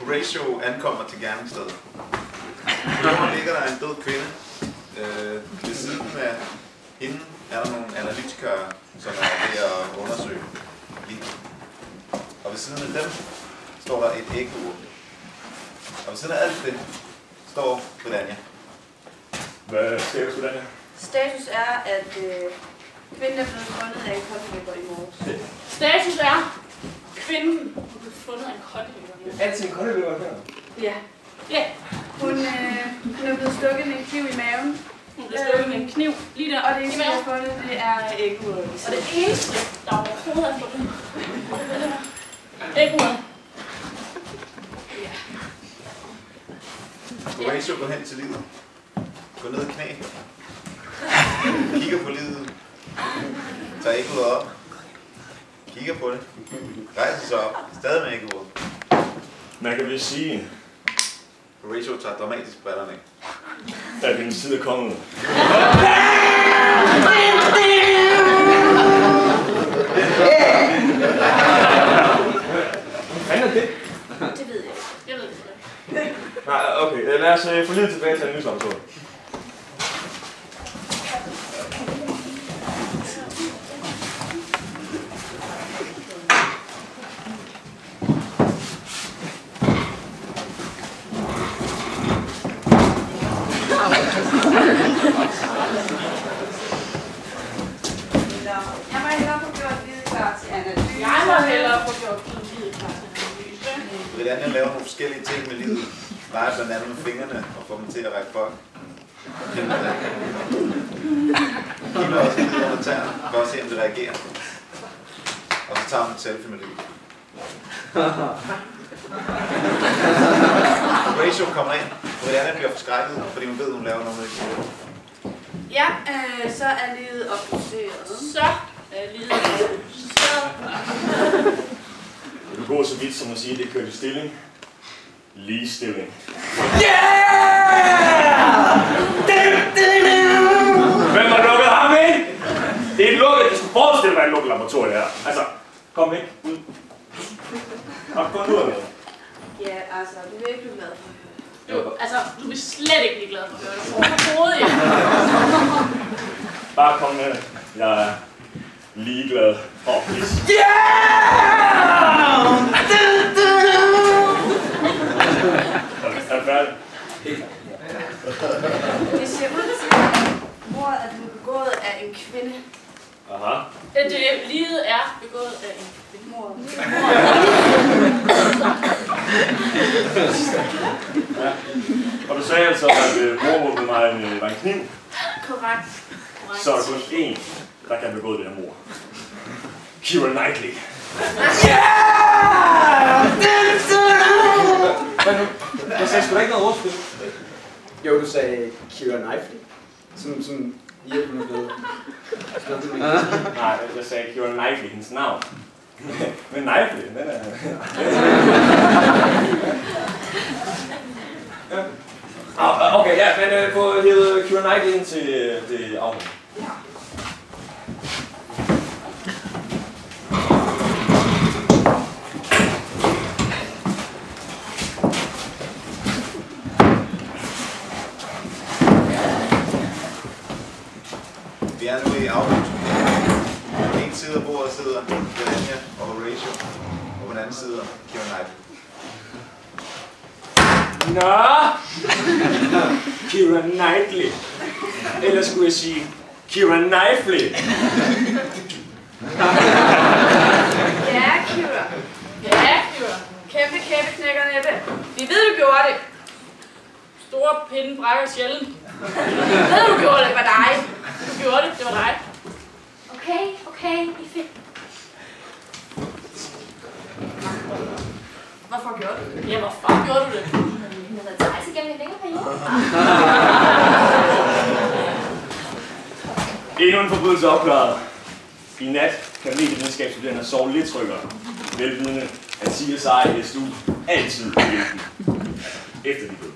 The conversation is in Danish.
Horatio ankommer til gerningsstedet. Her ligger der en død kvinde. Ved siden af hende er der nogle analytikere, som er ved at undersøge livet. Og ved siden af dem står der et ægbur. Og ved siden af alt det står Britannia. Hvad er status på den her? Status er, at kvinden er blevet fundet af en koldløber i morges. Status er, kvinden er blevet fundet af en koldløber. Altid en koldløber her? Ja. Ja. Hun er blevet stukket med en kniv i maven. Hun blev stukket med en kniv lige der. Og det eneste, jeg har fundet, det er æguret. Og det eneste, der overhovedet er fundet, æguret. Horatio går hen til livet. Går ned i knæ. Kigger på livet. Tager ægget op. Kigger på det. Rejser sig op. Stadig med ægget. Man kan vist sige, Horatio tager dramatisk brillerne af. at hendes tid er kommet. Hvad fanden er det? Det ved jeg ikke. Jeg ved det ikke. Nej, okay. Lad os få lidt tilbage til analyseområdet. Jeg må hellere få gjort livet klar til analyse. Jeg må hellere få gjort livet klar til analyse. Britannia laver nogle forskellige ting med livet. Leger blandt andet med fingrene og får dem til at række fuck. Giver også livet under tæerne for at se, om det reagerer. Og så tager hun et selfie med livet. Horatio kommer ind. Britannia bliver forskrækket, fordi hun ved, at hun laver noget med det. Ja, så er livet obduceret. Så er livet obduceret. Du går så vidt som at sige, at det kører i stilling. Ligestilling. Hvem har lukket ham ind? Det er et lukket. Det skulle forestille være et lukket laboratorium her. Altså, kom væk. Ud. Kom ud af det. Ja, altså, du vil ikke blive glad for at høre det. Altså, du vil slet ikke blive glad for at høre det. Overhovedet ikke. Bare kom med. Jeg er ligeglad. Pis. Er du færdig? Det ser ud til, at mordet er blevet begået af en kvinde. Aha. Livet er begået af en kvinde. Mor. Ja. Og du sagde altså, at mormor var en kniv. Korrekt. Så er der kun én, der kan begå det her mord. Keira Knightley. Jeg sagde sgu da ikke noget ordspil. Jo, du sagde Keira Knightley. Som hjælpen er blevet. Nej, jeg sagde Keira Knightley, hendes navn. Men Knightley, den er... Okay, ja, men få hævet Keira Knightley ind til afhæng. Vi er nu i afløsningen. På den ene side af bordet sidder Britannia og Horatio, og på den anden side Keira Knightley. Nå! Keira Knightley. Eller skulle jeg sige Keira Knightley. Ja, Keira. Ja, Keira. Kæmpe knækker næppe. Vi ved, du gjorde det. Store pinde brækker sjældent. Vi ved, du gjorde det. Det var dig. Du gjorde det. Det var dig. Okay, I fik. Hvorfor gjorde du det? Ja, hvorfor gjorde du det? Det har været træs igennem en længere periode. Endnu en forbrydelse opklaret. I nat kan medievidenskabsstuderende sove lidt tryggere. Velvidende, at CSI SU altid vil hjælpe dem. Efter de døde.